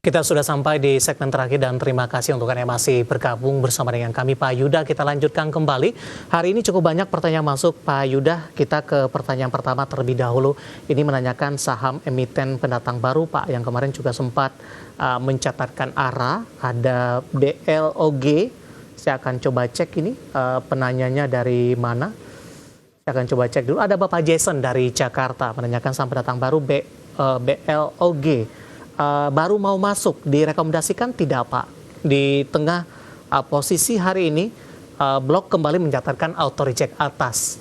Kita sudah sampai di segmen terakhir dan terima kasih untuk Anda yang masih bergabung bersama dengan kami Pak Yuda. Kita lanjutkan kembali. Hari ini cukup banyak pertanyaan masuk Pak Yuda. Kita ke pertanyaan pertama terlebih dahulu. Ini menanyakan saham emiten pendatang baru Pak yang kemarin juga sempat mencatatkan arah. Ada BLOG. Saya akan coba cek ini penanyanya dari mana. Saya akan coba cek dulu. Ada Bapak Jason dari Jakarta menanyakan saham pendatang baru BLOG. Baru mau masuk, direkomendasikan tidak Pak? Di tengah posisi hari ini, blok kembali mencatatkan auto reject atas.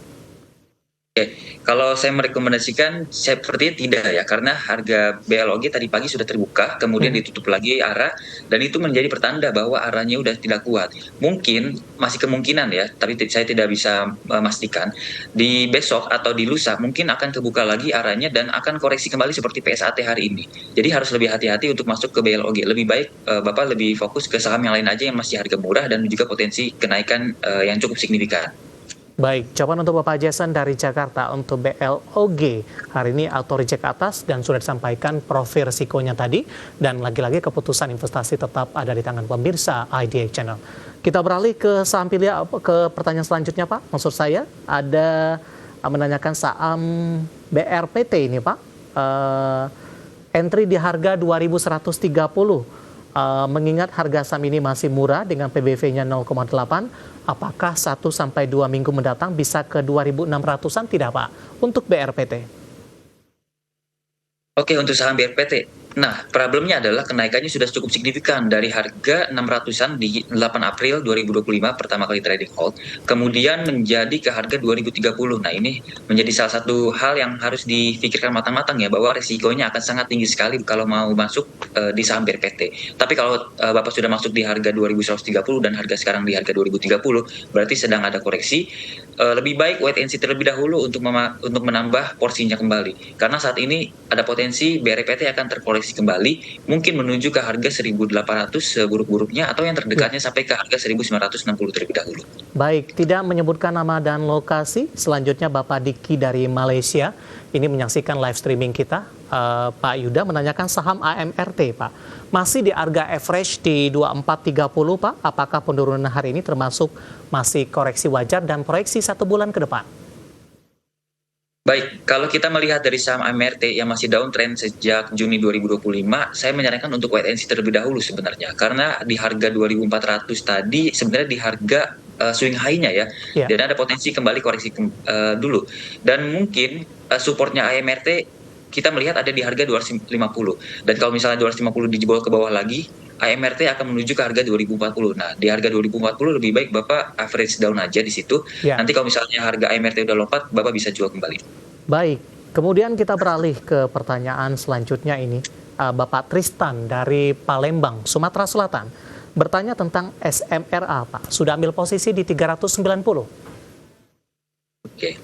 Oke, kalau saya merekomendasikan sepertinya tidak ya, karena harga BLOG tadi pagi sudah terbuka, kemudian ditutup lagi arah, dan itu menjadi pertanda bahwa arahnya udah tidak kuat. Mungkin masih kemungkinan ya, tapi saya tidak bisa memastikan di besok atau di lusa mungkin akan kebuka lagi arahnya dan akan koreksi kembali seperti PSAT hari ini. Jadi harus lebih hati-hati untuk masuk ke BLOG. Lebih baik Bapak lebih fokus ke saham yang lain aja yang masih harga murah dan juga potensi kenaikan yang cukup signifikan. Baik, jawaban untuk Bapak Jason dari Jakarta untuk BLOG. Hari ini auto reject atas dan sudah disampaikan profil risikonya tadi. Dan lagi-lagi keputusan investasi tetap ada di tangan pemirsa IDA Channel. Kita beralih ke saham pilihan, ke pertanyaan selanjutnya Pak. Maksud saya ada menanyakan saham BRPT ini Pak. Entry di harga 2.130. Mengingat harga saham ini masih murah dengan PBV-nya 0,8, apakah 1-2 minggu mendatang bisa ke 2.600-an tidak Pak untuk BRPT? Oke, untuk saham BRPT. Nah, problemnya adalah kenaikannya sudah cukup signifikan dari harga 600-an di 8 April 2025 pertama kali trading halt, kemudian menjadi ke harga 2030. Nah, ini menjadi salah satu hal yang harus difikirkan matang-matang ya, bahwa resikonya akan sangat tinggi sekali kalau mau masuk di saham BRPT. Tapi kalau Bapak sudah masuk di harga 2130 dan harga sekarang di harga 2030, berarti sedang ada koreksi. Lebih baik wait and see terlebih dahulu untuk menambah porsinya kembali. Karena saat ini ada potensi BRPT akan terkoreksi kembali, mungkin menuju ke harga 1.800 seburuk-buruknya atau yang terdekatnya sampai ke harga 1.960 terlebih dahulu. Baik, tidak menyebutkan nama dan lokasi. Selanjutnya Bapak Diki dari Malaysia. Ini menyaksikan live streaming kita. Pak Yuda menanyakan saham AMRT Pak. Masih di harga average di 2430 Pak. Apakah penurunan hari ini termasuk masih koreksi wajar dan proyeksi 1 bulan ke depan? Baik, kalau kita melihat dari saham AMRT yang masih downtrend sejak Juni 2025, saya menyarankan untuk wait and see terlebih dahulu sebenarnya. Karena di harga 2.400 tadi sebenarnya di harga swing high-nya ya. Dan ada potensi kembali koreksi dulu. Dan mungkin supportnya AMRT kita melihat ada di harga 250. Dan kalau misalnya 250 dijebol ke bawah lagi, AMRT akan menuju ke harga 2040. Nah, di harga 2040 lebih baik Bapak average down aja di situ. Nanti kalau misalnya harga AMRT udah lompat, Bapak bisa jual kembali. Baik, kemudian kita beralih ke pertanyaan selanjutnya ini. Bapak Tristan dari Palembang, Sumatera Selatan, bertanya tentang SMRA Pak. Sudah ambil posisi di 390. Oke,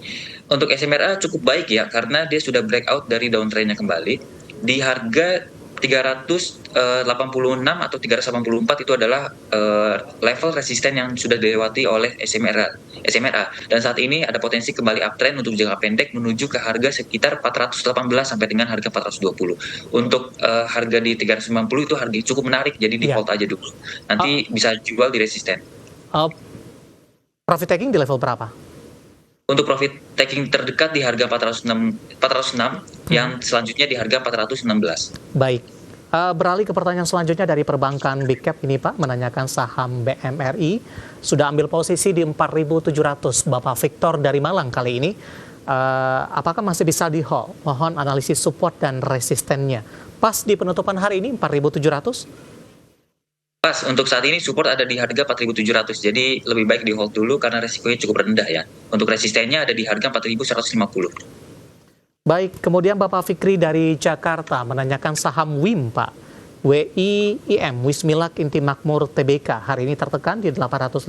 untuk SMRA cukup baik ya, karena dia sudah breakout dari downtrendnya kembali. Di harga 386 atau 384 itu adalah level resisten yang sudah dilewati oleh SMRA. Dan saat ini ada potensi kembali uptrend untuk jangka pendek menuju ke harga sekitar 418 sampai dengan harga 420. Untuk harga di 390 itu harga cukup menarik, jadi di hold aja dulu. Nanti bisa jual di resisten. Profit taking di level berapa? Untuk profit taking terdekat di harga 406 yang selanjutnya di harga 416. Baik. Beralih ke pertanyaan selanjutnya dari perbankan Big Cap ini Pak, menanyakan saham BMRI. Sudah ambil posisi di 4.700. Bapak Victor dari Malang kali ini. Apakah masih bisa di hold? Mohon analisis support dan resistennya. Pas di penutupan hari ini 4.700? Pas, untuk saat ini support ada di harga 4.700, jadi lebih baik di hold dulu karena resikonya cukup rendah ya. Untuk resistennya ada di harga 4.150. Baik, kemudian Bapak Fikri dari Jakarta menanyakan saham WIM Pak. WIIM, Wismilak Inti Makmur Tbk, hari ini tertekan di 815.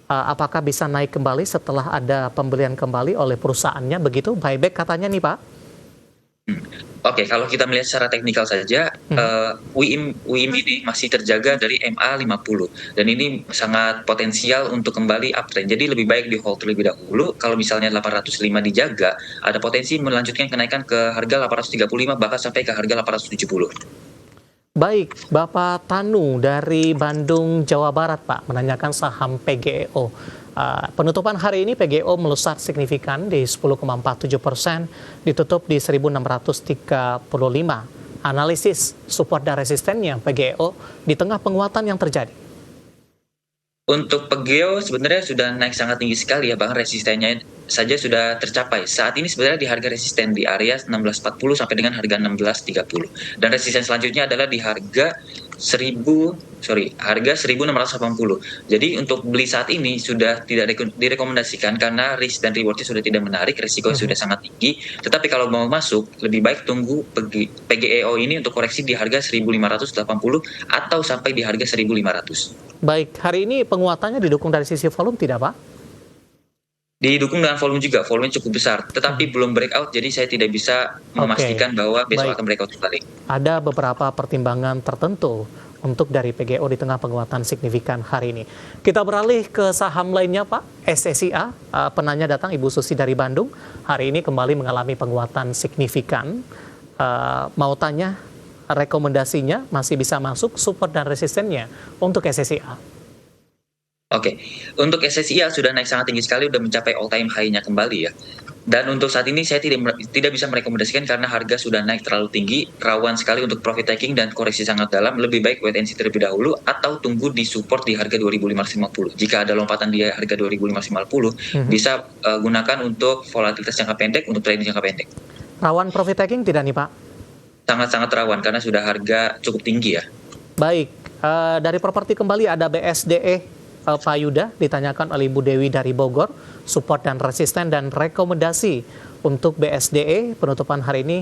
Apakah bisa naik kembali setelah ada pembelian kembali oleh perusahaannya begitu? Buyback katanya nih Pak. Oke, kalau kita melihat secara teknikal saja, WIM ini masih terjaga dari MA50 dan ini sangat potensial untuk kembali uptrend. Jadi lebih baik di hold terlebih dahulu. Kalau misalnya 805 dijaga, ada potensi melanjutkan kenaikan ke harga 835 bahkan sampai ke harga 870. Baik, Bapak Tanu dari Bandung, Jawa Barat, Pak, menanyakan saham PGEO. Penutupan hari ini PGEO melesat signifikan di 10,47%, ditutup di 1.635. Analisis support dan resistennya PGEO di tengah penguatan yang terjadi. Untuk Pegeo sebenarnya sudah naik sangat tinggi sekali ya, bahkan resistennya saja sudah tercapai. Saat ini sebenarnya di harga resisten di area 1640 sampai dengan harga 1630. Dan resisten selanjutnya adalah di harga 1680. Jadi untuk beli saat ini sudah tidak direkomendasikan karena risk dan rewardnya sudah tidak menarik, risiko sudah sangat tinggi. Tetapi kalau mau masuk, lebih baik tunggu PGEO ini untuk koreksi di harga 1580 atau sampai di harga 1500. Baik, hari ini penguatannya didukung dari sisi volume tidak, Pak? Didukung dengan volume juga, volume cukup besar, tetapi belum breakout, jadi saya tidak bisa memastikan bahwa besok Baik. akan breakout kembali. Ada beberapa pertimbangan tertentu untuk dari PGEO di tengah penguatan signifikan hari ini. Kita beralih ke saham lainnya, Pak. SSIA, penanya datang Ibu Susi dari Bandung, hari ini kembali mengalami penguatan signifikan. Mau tanya, rekomendasinya masih bisa masuk, support dan resistennya untuk SSIA. Oke, untuk SSIA sudah naik sangat tinggi sekali, sudah mencapai all time high-nya kembali ya. Dan untuk saat ini saya tidak bisa merekomendasikan karena harga sudah naik terlalu tinggi, rawan sekali untuk profit taking dan koreksi sangat dalam. Lebih baik wait and see terlebih dahulu atau tunggu di support di harga 2550. Jika ada lompatan di harga 2550, bisa gunakan untuk volatilitas jangka pendek, untuk trading jangka pendek. Rawan profit taking tidak nih, Pak? Sangat-sangat rawan karena sudah harga cukup tinggi ya. Baik, dari properti kembali ada BSDE, Pak Yuda, ditanyakan oleh Ibu Dewi dari Bogor, support dan resisten dan rekomendasi untuk BSDE penutupan hari ini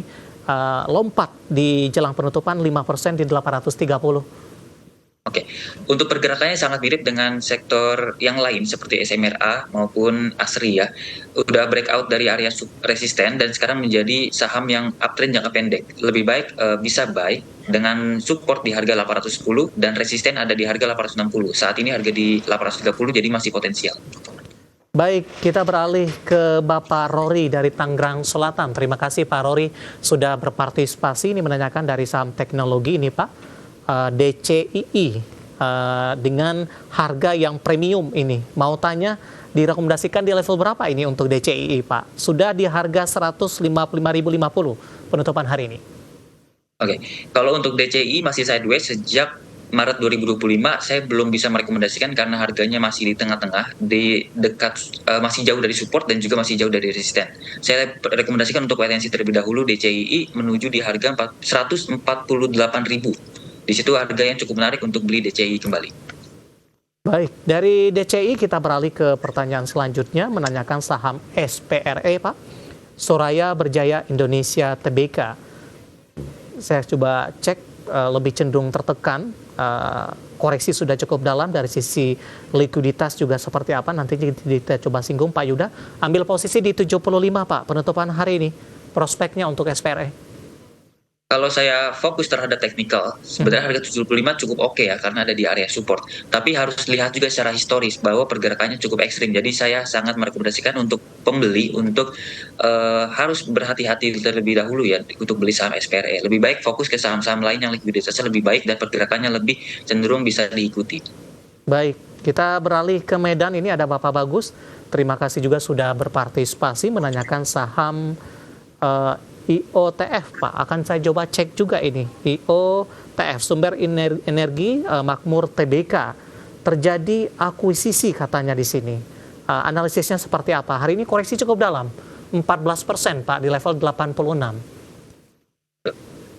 lompat di jelang penutupan 5% di 830. Oke, untuk pergerakannya sangat mirip dengan sektor yang lain seperti SMRA maupun ASRI ya. Udah breakout dari area resisten dan sekarang menjadi saham yang uptrend jangka pendek. Lebih baik bisa buy dengan support di harga 810 dan resisten ada di harga 860. Saat ini harga di 830 jadi masih potensial. Baik, kita beralih ke Bapak Rory dari Tangerang Selatan. Terima kasih Pak Rory sudah berpartisipasi. Ini menanyakan dari saham teknologi ini Pak, DCII dengan harga yang premium ini. Mau tanya direkomendasikan di level berapa ini untuk DCII Pak? Sudah di harga 155.050 penutupan hari ini. Oke, kalau untuk DCI masih sideways sejak Maret 2025, saya belum bisa merekomendasikan karena harganya masih di tengah-tengah, di dekat masih jauh dari support dan juga masih jauh dari resisten. Saya rekomendasikan untuk wait and see terlebih dahulu DCI menuju di harga 148.000. Di situ harga yang cukup menarik untuk beli DCI kembali. Baik, dari DCI kita beralih ke pertanyaan selanjutnya, menanyakan saham SPRE Pak, Soraya Berjaya Indonesia Tbk. Saya coba cek lebih cenderung tertekan, koreksi sudah cukup dalam dari sisi likuiditas juga seperti apa, nanti kita coba singgung Pak Yuda. Ambil posisi di 75 Pak, penutupan hari ini, prospeknya untuk SPRE. Kalau saya fokus terhadap teknikal, sebenarnya harga 75 cukup oke ya, karena ada di area support. Tapi harus lihat juga secara historis bahwa pergerakannya cukup ekstrim. Jadi saya sangat merekomendasikan untuk pembeli untuk harus berhati-hati terlebih dahulu ya untuk beli saham SPRE. Lebih baik fokus ke saham-saham lain yang likuiditasnya lebih baik dan pergerakannya lebih cenderung bisa diikuti. Baik, kita beralih ke Medan. Ini ada Bapak Bagus. Terima kasih juga sudah berpartisipasi menanyakan saham IOTF Pak, akan saya coba cek juga ini. IOTF, Sumber Energi Makmur Tbk. Terjadi akuisisi katanya di sini. Analisisnya seperti apa? Hari ini koreksi cukup dalam, 14% Pak, di level 86.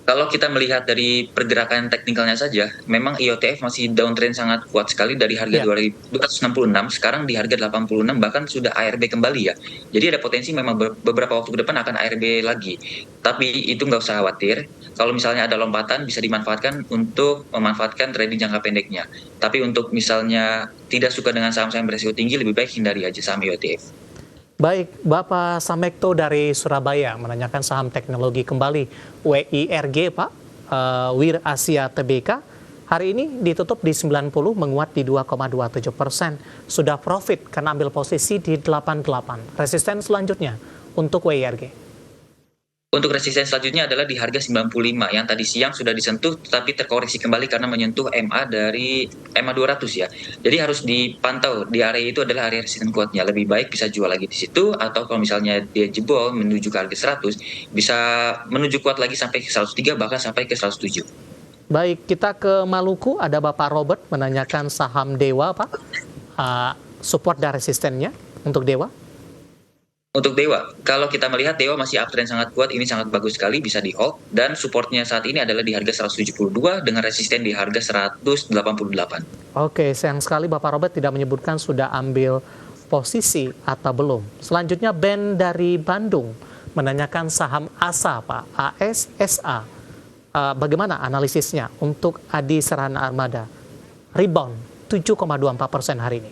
Kalau kita melihat dari pergerakan teknikalnya saja, memang IOTF masih downtrend sangat kuat sekali dari harga 266, sekarang di harga 86, bahkan sudah ARB kembali ya. Jadi ada potensi memang beberapa waktu ke depan akan ARB lagi. Tapi itu nggak usah khawatir, kalau misalnya ada lompatan bisa dimanfaatkan untuk memanfaatkan trading jangka pendeknya. Tapi untuk misalnya tidak suka dengan saham-saham beresiko tinggi, lebih baik hindari aja saham IOTF. Baik, Bapak Samekto dari Surabaya menanyakan saham teknologi kembali WIRG Pak, Wir Asia Tbk. Hari ini ditutup di 90, menguat di 2,27%. Sudah profit karena ambil posisi di 88. Resisten selanjutnya untuk WIRG. Untuk resisten selanjutnya adalah di harga 95 yang tadi siang sudah disentuh tetapi terkoreksi kembali karena menyentuh MA dari MA 200 ya. Jadi harus dipantau di area itu adalah area resisten kuatnya. Lebih baik bisa jual lagi di situ atau kalau misalnya dia jebol menuju ke harga 100 bisa menuju kuat lagi sampai ke 103 bahkan sampai ke 107. Baik, kita ke Maluku, ada Bapak Robert menanyakan saham Dewa, Pak. Support dan resistennya untuk Dewa. Untuk Dewa, kalau kita melihat Dewa masih uptrend sangat kuat, ini sangat bagus sekali, bisa di hold. Dan supportnya saat ini adalah di harga 172 dengan resisten di harga 188. Oke, sayang sekali Bapak Robert tidak menyebutkan sudah ambil posisi atau belum. Selanjutnya Ben dari Bandung menanyakan saham ASA, Pak. ASSA. Bagaimana analisisnya untuk Adi Serana Armada? Rebound 7,24% hari ini.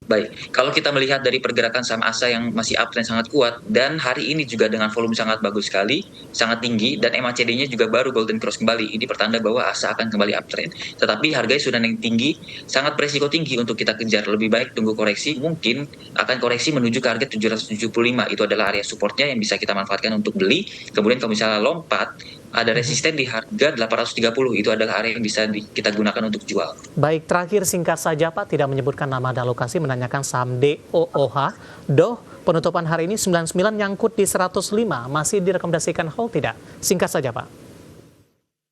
Baik, kalau kita melihat dari pergerakan saham ASA yang masih uptrend sangat kuat dan hari ini juga dengan volume sangat bagus sekali, sangat tinggi dan MACD-nya juga baru golden cross kembali. Ini pertanda bahwa ASA akan kembali uptrend. Tetapi harganya sudah naik tinggi, sangat beresiko tinggi untuk kita kejar. Lebih baik tunggu koreksi, mungkin akan koreksi menuju ke harga 775. Itu adalah area supportnya yang bisa kita manfaatkan untuk beli. Kemudian kalau misalnya lompat, ada resisten di harga 830, itu adalah area yang bisa kita gunakan untuk jual. Baik, terakhir singkat saja Pak, tidak menyebutkan nama dan lokasi, menanyakan saham DOOH. DOH, penutupan hari ini 99 nyangkut di 105, masih direkomendasikan hold tidak? Singkat saja Pak.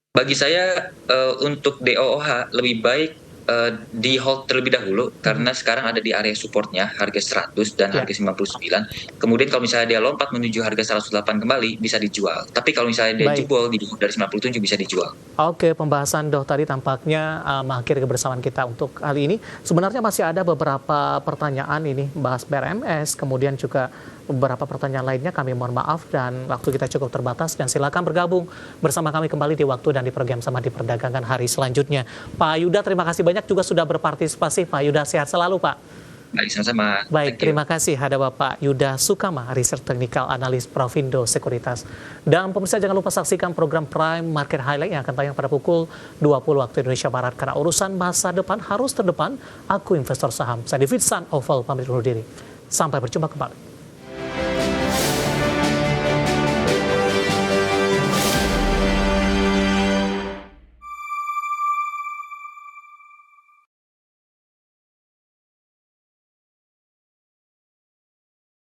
Bagi saya untuk DOOH lebih baik di hold terlebih dahulu karena sekarang ada di area supportnya harga 100 dan harga 99. Kemudian kalau misalnya dia lompat menuju harga 108 kembali bisa dijual. Tapi kalau misalnya dia jebol di dari 97 bisa dijual. Oke, pembahasan Doh tadi tampaknya mengakhiri kebersamaan kita untuk kali ini. Sebenarnya masih ada beberapa pertanyaan ini, bahas BRMS, kemudian juga beberapa pertanyaan lainnya. Kami mohon maaf dan waktu kita cukup terbatas, dan silakan bergabung bersama kami kembali di waktu dan di program Sama di Perdagangan hari selanjutnya. Pak Yuda, terima kasih banyak juga sudah berpartisipasi. Pak Yuda, sehat selalu Pak. Baik, sama-sama. Baik, terima kasih. Ada Bapak Yuda Sukama, Research Technical Analis Provindo Sekuritas. Dan pemirsa jangan lupa saksikan program Prime Market Highlight yang akan tayang pada pukul 20 waktu Indonesia Barat. Karena urusan masa depan harus terdepan, aku investor saham. Saya David San Oval pamit undur diri. Sampai berjumpa kembali.